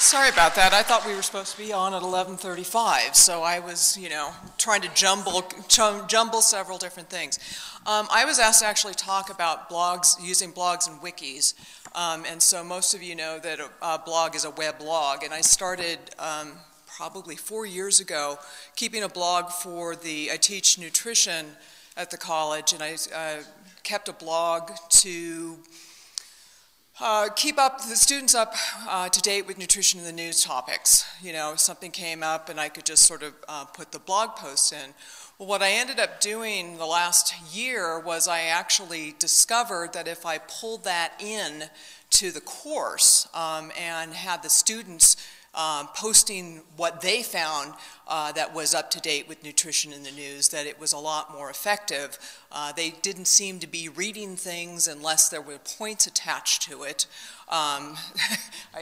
Sorry about that. I thought we were supposed to be on at 11:35, so I was, trying to jumble several different things. I was asked to actually talk about blogs, using blogs and wikis, and so most of you know that a blog is a web blog, and I started probably 4 years ago keeping a blog for I teach nutrition at the college, and I kept a blog to keep the students up to date with nutrition and the news topics. Something came up and I could just sort of put the blog posts in. Well, what I ended up doing the last year was I actually discovered that if I pulled that in to the course and had the students posting what they found that was up to date with nutrition in the news, that it was a lot more effective. They didn't seem to be reading things unless there were points attached to it. I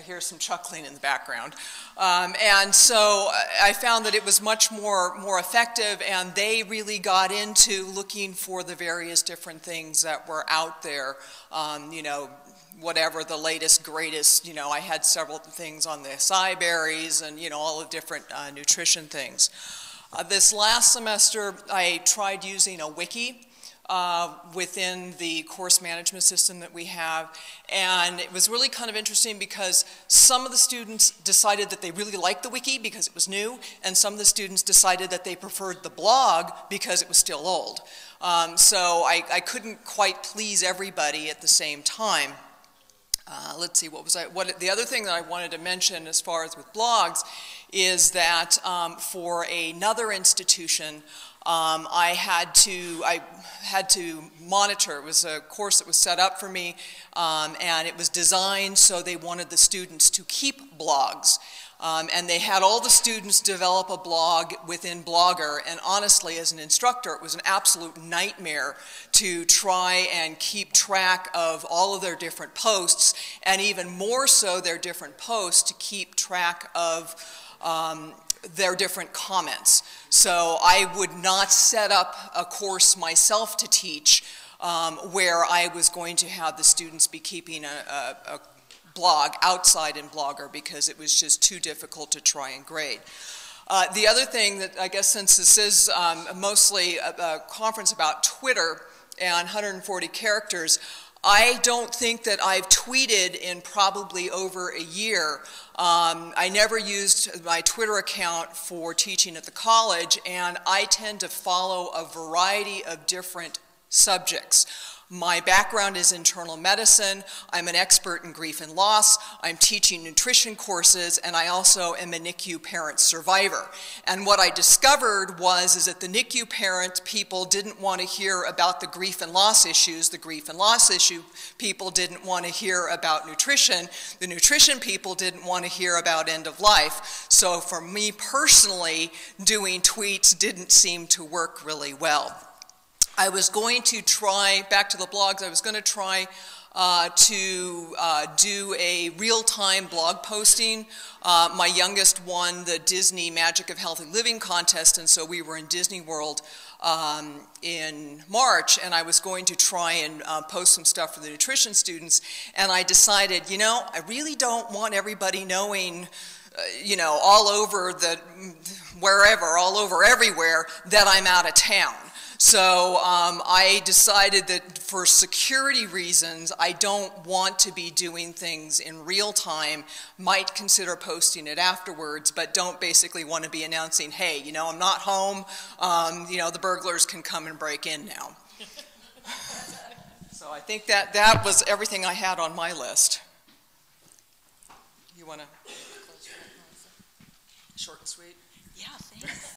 hear some chuckling in the background. And so I found that it was much more effective, and they really got into looking for the various different things that were out there, whatever the latest, greatest, I had several things on the acai berries and, all the different nutrition things. This last semester, I tried using a wiki within the course management system that we have, and it was really kind of interesting because some of the students decided that they really liked the wiki because it was new, and some of the students decided that they preferred the blog because it was still old. So I couldn't quite please everybody at the same time. Let's see, the other thing that I wanted to mention as far as with blogs is that for another institution, I had to monitor. It was a course that was set up for me, and it was designed so they wanted the students to keep blogs. And they had all the students develop a blog within Blogger, and honestly, as an instructor, it was an absolute nightmare to try and keep track of all of their different posts, and even more so their different posts to keep track of their different comments. So I would not set up a course myself to teach where I was going to have the students be keeping a blog outside in Blogger because it was just too difficult to try and grade. The other thing that I guess, since this is mostly a conference about Twitter and 140 characters, I don't think that I've tweeted in probably over a year. I never used my Twitter account for teaching at the college, and I tend to follow a variety of different subjects. My background is internal medicine. I'm an expert in grief and loss. I'm teaching nutrition courses, and I also am a NICU parent survivor. And what I discovered is that the NICU parent people didn't want to hear about the grief and loss issues. The grief and loss issue people didn't want to hear about nutrition. The nutrition people didn't want to hear about end of life. So for me personally, doing tweets didn't seem to work really well. I was going to try, back to the blogs, I was going to try to do a real-time blog posting. My youngest won the Disney Magic of Healthy Living contest, and so we were in Disney World in March, and I was going to try and post some stuff for the nutrition students, and I decided, I really don't want everybody knowing all over all over everywhere that I'm out of town. So I decided that for security reasons, I don't want to be doing things in real time, might consider posting it afterwards, but don't basically want to be announcing, hey, I'm not home, the burglars can come and break in now. So I think that was everything I had on my list. You want to close? Short and sweet? Yeah, thanks.